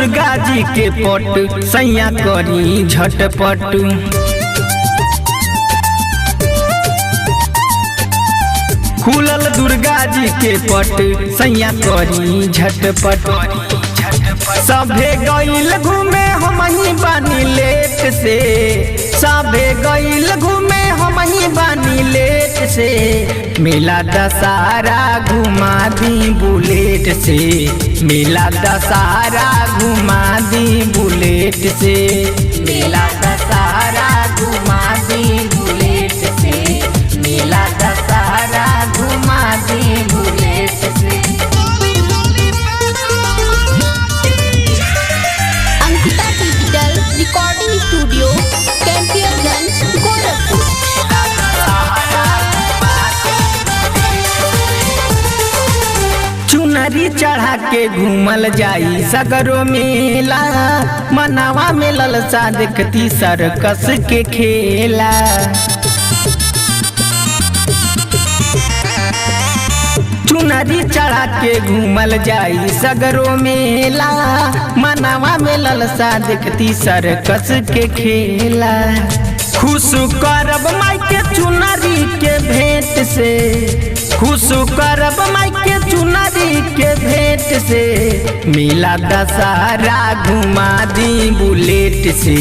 दुर्गा जी के पट सैया करी झटपट। खुलल दुर्गा जी के पट सैया करी झटपट। सभे गईल घूमे हमही बानी लेट से, सभे गईल घूमे हमही बानी लेट से। मेला दशहरा घुमा दी बुलेट से, मेला दशहरा घुमा दी बुलेट से। मेला दशहरा घुमा दी बुलेट से, मेला दशहरा घुमा दी बुलेट से। Ankita digital recording studio Campierganj Gorakhpur. चुनरी चढ़ा के घूमल जाई सगरो मेला, मनावा में ललसा देखती सर्कस के खेला। चुनरी चढ़ा के घूमल जाई सगरो मेला, मनावा में ललसा देखती सर्कस के खेला। खुश करब माई के चुनरी के भेंट से, खुश करब माई के चुनरी के भेंट से। मेला दशहरा घुमा दी बुलेट से,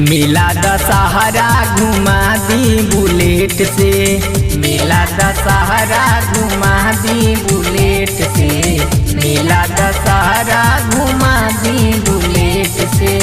मेला दशहरा घुमा दी बुलेट से। मेला दशहरा घुमा दी बुलेट से, मेला दशहरा घुमा दी बुलेट से।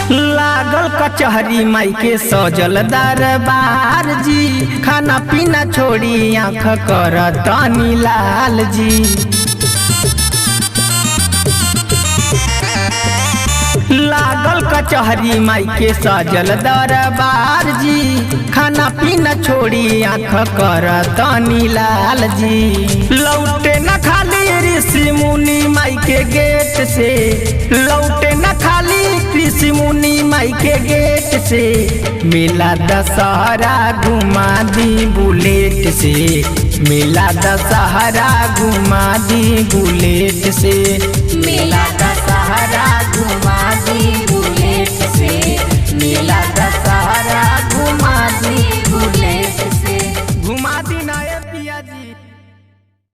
लागल कचहरी माई के सजल दरबार जी, खाना पीना छोड़ी आँख कर तनी लाल जी। लागल कचहरी माई के सजल दरबार जी, खाना पीना छोड़ी आँख कर तनी लाल जी। लौटे न खाली ऋषि मुनि माई के गेट से, लौटे न खाली ऋषि मुनि माई के गेट से। मेला दशहरा घुमा दी बुलेट से, मेला दशहरा घुमा दी बुलेट से।